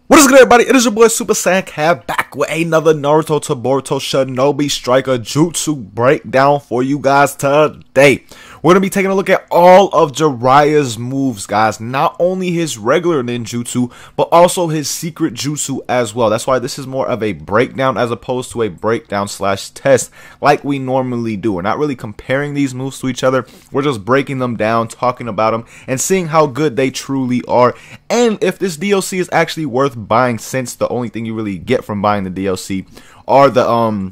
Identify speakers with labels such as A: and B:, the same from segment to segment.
A: What is good, everybody? It is your boy Super Saiyan Cat back with another Naruto to Boruto Shinobi Striker Jutsu breakdown for you guys today. We're going to be taking a look at all of Jiraya's moves, guys. Not only his regular ninjutsu, but also his secret jutsu as well. That's why this is more of a breakdown as opposed to a breakdown slash test like we normally do. We're not really comparing these moves to each other. We're just breaking them down, talking about them, and seeing how good they truly are. And if this DLC is actually worth buying, since the only thing you really get from buying the DLC are the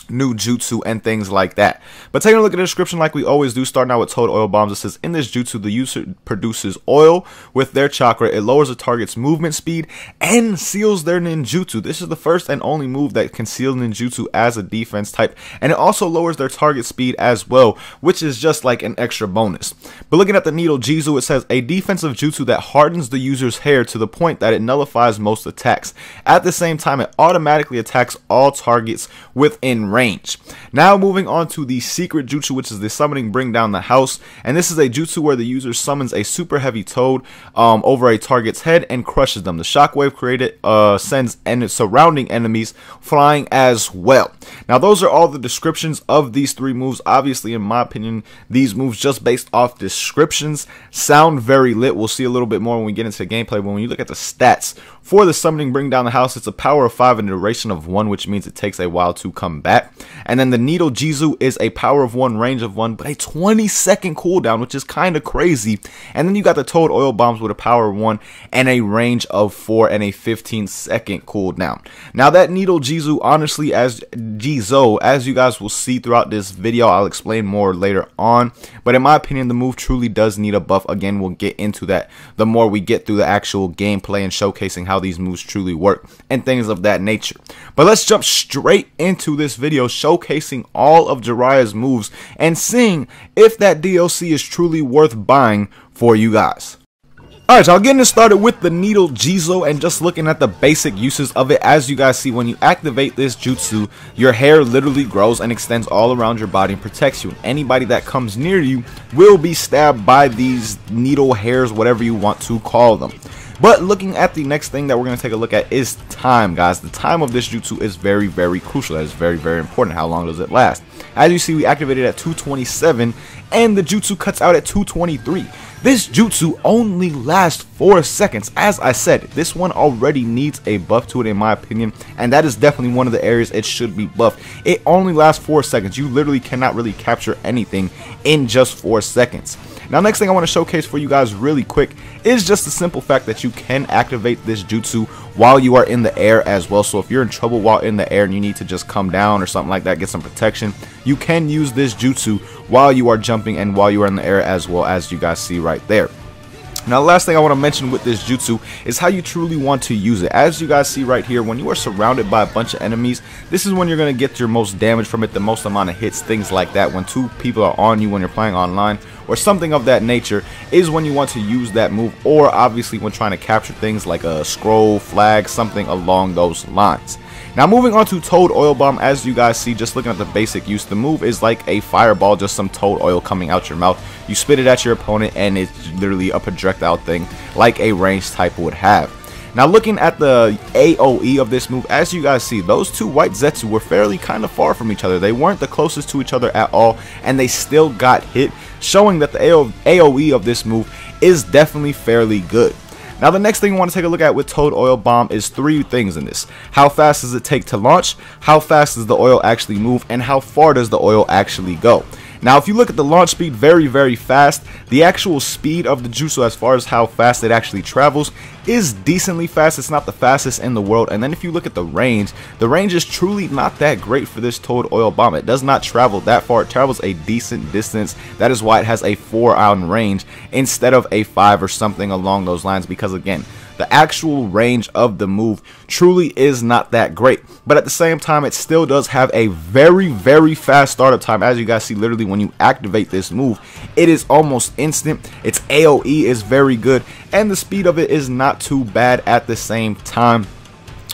A: new jutsu and things like that. But taking a look at the description like we always do, starting out with toad oil bombs, it says in this jutsu the user produces oil with their chakra. It lowers the target's movement speed and seals their ninjutsu. This is the first and only move that can seal ninjutsu as a defense type, and it also lowers their target speed as well, which is just like an extra bonus. But looking at the needle Jizu, it says a defensive jutsu that hardens the user's hair to the point that it nullifies most attacks. At the same time, it automatically attacks all targets within range. Now moving on to the secret jutsu, which is the summoning bring down the house, and this is a jutsu where the user summons a super heavy toad over a target's head and crushes them. The shockwave created sends surrounding enemies flying as well. Now those are all the descriptions of these three moves. Obviously, in my opinion, these moves, just based off descriptions, sound very lit. We'll see a little bit more when we get into gameplay. But when you look at the stats for the summoning bring down the house, it's a power of 5 and a duration of 1, which means it takes a while to come back. And then the needle Jizu is a power of 1, range of 1, but a 20-second cooldown, which is kind of crazy. And then you got the toad oil bombs with a power of 1 and a range of 4 and a 15-second cooldown. Now that needle Jizu, honestly, as you guys will see throughout this video, I'll explain more later on. But in my opinion, the move truly does need a buff. Again, we'll get into that the more we get through the actual gameplay and showcasing how these moves truly work and things of that nature. But let's jump straight into this video showcasing all of Jiraya's moves and seeing if that DLC is truly worth buying for you guys. Alright, y'all, getting started with the needle Jizo and just looking at the basic uses of it. As you guys see, when you activate this jutsu, your hair literally grows and extends all around your body and protects you. And anybody that comes near you will be stabbed by these needle hairs, whatever you want to call them. But looking at the next thing that we're going to take a look at is time, guys. The time of this jutsu is very, very crucial. That is very, very important. How long does it last? As you see, we activated at 227 and the jutsu cuts out at 223. This jutsu only lasts 4 seconds. As I said, this one already needs a buff to it, in my opinion, and that is definitely one of the areas it should be buffed. It only lasts 4 seconds. You literally cannot really capture anything in just 4 seconds. Now, next thing I want to showcase for you guys really quick is just the simple fact that you can activate this jutsu while you are in the air as well. So if you're in trouble while in the air and you need to just come down or something like that, get some protection, you can use this jutsu while you are jumping and while you are in the air as well, as you guys see right there. Now, the last thing I want to mention with this jutsu is how you truly want to use it. As you guys see right here, when you are surrounded by a bunch of enemies, this is when you're going to get your most damage from it, the most amount of hits, things like that. When 2 people are on you when you're playing online or something of that nature is when you want to use that move, or obviously when trying to capture things like a scroll, flag, something along those lines. Now moving on to toad oil bomb, as you guys see, just looking at the basic use, the move is like a fireball, just some toad oil coming out your mouth. You spit it at your opponent and it's literally a projectile thing like a ranged type would have. Now looking at the AoE of this move, as you guys see, those 2 White Zetsu were fairly kind of far from each other. They weren't the closest to each other at all, and they still got hit, showing that the AoE of this move is definitely fairly good. Now the next thing we want to take a look at with toad oil bomb is 3 things in this. How fast does it take to launch, how fast does the oil actually move, and how far does the oil actually go. Now if you look at the launch speed, very, very fast. The actual speed of the jutsu, as far as how fast it actually travels, is decently fast. It's not the fastest in the world. And then if you look at the range is truly not that great for this toad oil bomb. It does not travel that far. It travels a decent distance. That is why it has a 4-hour range instead of a 5 or something along those lines, because again, the actual range of the move truly is not that great. But at the same time, it still does have a very, very fast startup time. As you guys see, literally when you activate this move, it is almost instant. Its AoE is very good, and the speed of it is not too bad at the same time.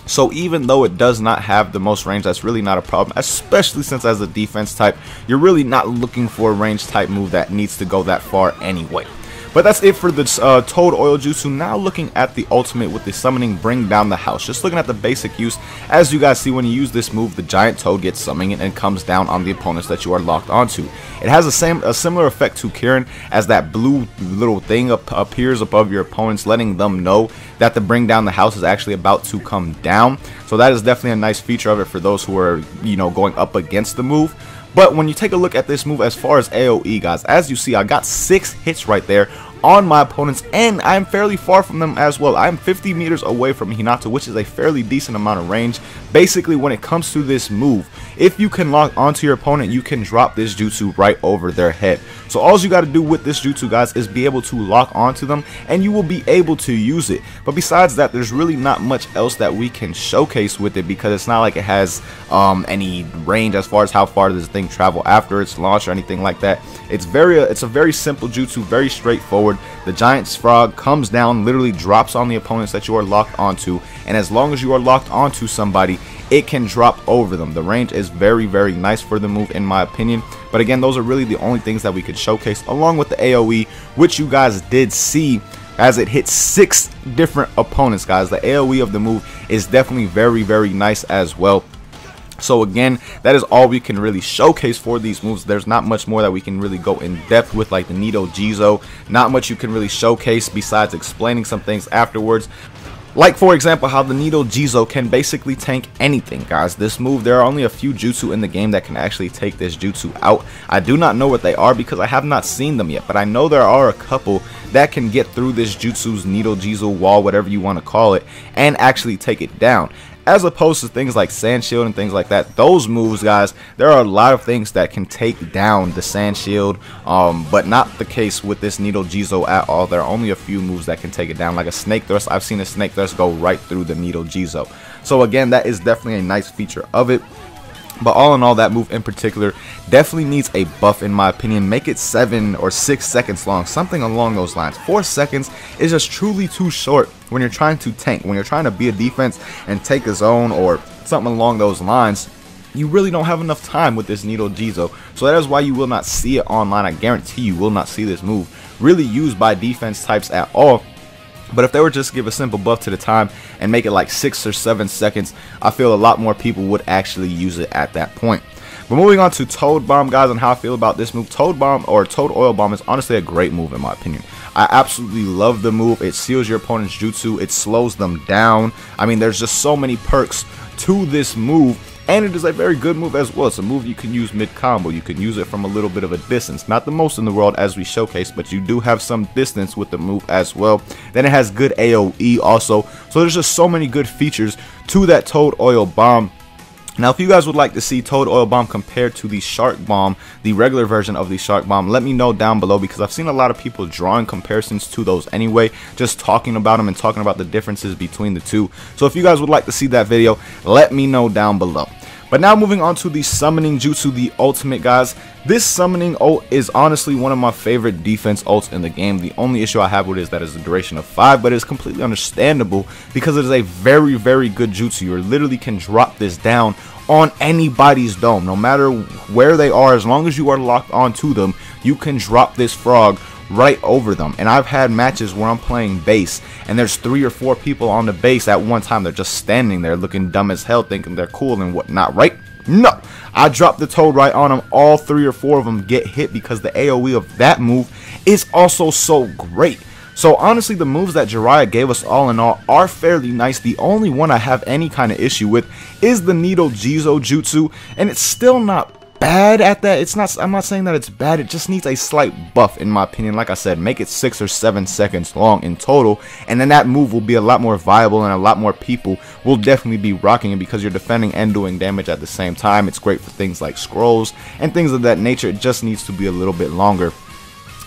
A: So even though it does not have the most range, that's really not a problem, especially since as a defense type, you're really not looking for a range type move that needs to go that far anyway. But that's it for this Toad Oil Jutsu. Now looking at the ultimate with the summoning Bring Down the House. Just looking at the basic use, as you guys see, when you use this move, the giant toad gets summoned and comes down on the opponents that you are locked onto. It has a similar effect to Kirin, as that blue little thing appears above your opponents, letting them know that the Bring Down the House is actually about to come down. So that is definitely a nice feature of it for those who are, you know, going up against the move. But when you take a look at this move as far as AoE, guys, as you see, I got 6 hits right there on my opponents, and I'm fairly far from them as well. I'm 50 meters away from Hinata, which is a fairly decent amount of range. Basically, when it comes to this move, if you can lock onto your opponent, you can drop this jutsu right over their head. So all you got to do with this jutsu, guys, is be able to lock onto them, and you will be able to use it. But besides that, there's really not much else that we can showcase with it, because it's not like it has any range as far as how far does the thing travel after its launch or anything like that. It's a very simple jutsu, very straightforward. The giant frog comes down, literally drops on the opponents that you are locked onto, and as long as you are locked onto somebody, it can drop over them. The range is very, very nice for the move, in my opinion. But again, those are really the only things that we could showcase, along with the AoE, which you guys did see as it hit 6 different opponents, guys. The AoE of the move is definitely very, very nice as well. So again, that is all we can really showcase for these moves. There's not much more that we can really go in depth with, like the Nido Jizo. Not much you can really showcase besides explaining some things afterwards. Like, for example, how the Nido Jizo can basically tank anything, guys. This move, there are only a few jutsu in the game that can actually take this jutsu out. I do not know what they are because I have not seen them yet, but I know there are a couple that can get through this jutsu's Nido Jizo wall, whatever you want to call it, and actually take it down. As opposed to things like Sand Shield and things like that, those moves, guys, there are a lot of things that can take down the Sand Shield, but not the case with this Nido Jizo at all. There are only a few moves that can take it down, like a Snake Thrust. I've seen a Snake Thrust go right through the Nido Jizo. So again, that is definitely a nice feature of it. But all in all, that move in particular definitely needs a buff, in my opinion. Make it 7 or 6 seconds long, something along those lines. 4 seconds is just truly too short when you're trying to tank. When you're trying to be a defense and take a zone or something along those lines, you really don't have enough time with this Nido Jizo. So that is why you will not see it online. I guarantee you will not see this move really used by defense types at all. But if they were just to give a simple buff to the time and make it like 6 or 7 seconds, I feel a lot more people would actually use it at that point. But moving on to Toad Bomb, guys, and how I feel about this move. Toad Bomb, or Toad Oil Bomb, is honestly a great move in my opinion. I absolutely love the move. It seals your opponent's jutsu. It slows them down. I mean, there's just so many perks to this move. And it is a very good move as well. It's a move you can use mid-combo. You can use it from a little bit of a distance. Not the most in the world as we showcase, but you do have some distance with the move as well. Then it has good AoE also. So there's just so many good features to that Toad Oil Bomb. Now, if you guys would like to see Toad Oil Bomb compared to the Shark Bomb, the regular version of the Shark Bomb, let me know down below, because I've seen a lot of people drawing comparisons to those anyway, just talking about them and talking about the differences between the two. So if you guys would like to see that video, let me know down below. But now moving on to the Summoning Jutsu, the ultimate, guys. This Summoning ult is honestly one of my favorite defense ults in the game. The only issue I have with it is that it's a duration of 5, but it's completely understandable because it is a very, very good jutsu. You literally can drop this down on anybody's dome, no matter where they are. As long as you are locked onto them, you can drop this frog right over them. And I've had matches where I'm playing base and there's 3 or 4 people on the base at one time. They're just standing there looking dumb as hell, thinking they're cool and whatnot, right? No, I dropped the toad right on them. All 3 or 4 of them get hit because the AoE of that move is also so great. So honestly, the moves that Jiraiya gave us all in all are fairly nice. The only one I have any kind of issue with is the Nido Jizo jutsu, and it's still not bad at that. It's not, I'm not saying that it's bad, it just needs a slight buff in my opinion. Like I said, make it 6 or 7 seconds long in total, and then that move will be a lot more viable and a lot more people will definitely be rocking it because you're defending and doing damage at the same time. It's great for things like scrolls and things of that nature. It just needs to be a little bit longer,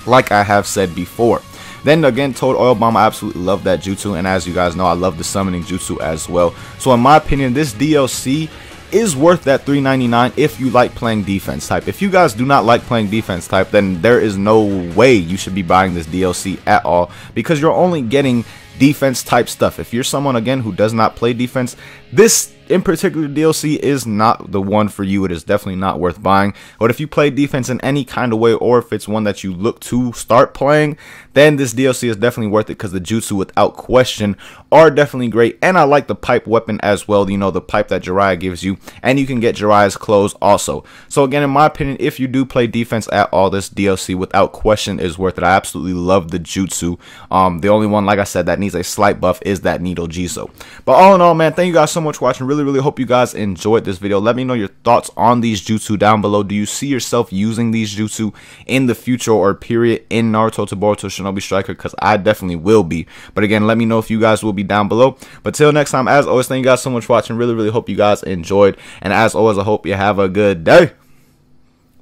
A: like I have said before. Then again, Toad Oil Bomb, I absolutely love that jutsu, and as you guys know, I love the Summoning Jutsu as well. So in my opinion, this DLC is worth that $3.99 if you like playing defense type. If you guys do not like playing defense type, then there is no way you should be buying this DLC at all, because you're only getting defense type stuff. If you're someone again who does not play defense, this in particular DLC is not the one for you. It is definitely not worth buying. But if you play defense in any kind of way, or if it's one that you look to start playing, then this DLC is definitely worth it, because the jutsu without question are definitely great. And I like the pipe weapon as well, you know, the pipe that Jiraiya gives you, and you can get Jiraya's clothes also. So again, in my opinion, if you do play defense at all, this DLC without question is worth it. I absolutely love the jutsu. The only one, like I said, that needs a slight buff is that Needle Jiso. But all in all, man, thank you guys so much for watching. Really hope you guys enjoyed this video. Let me know your thoughts on these jutsu down below. Do you see yourself using these jutsu in the future or period in Naruto to Boruto Shinobi Striker? Because I definitely will be. But again, let me know if you guys will be down below. But till next time, as always, thank you guys so much for watching. Really hope you guys enjoyed. And as always, I hope you have a good day.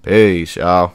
A: Peace, y'all.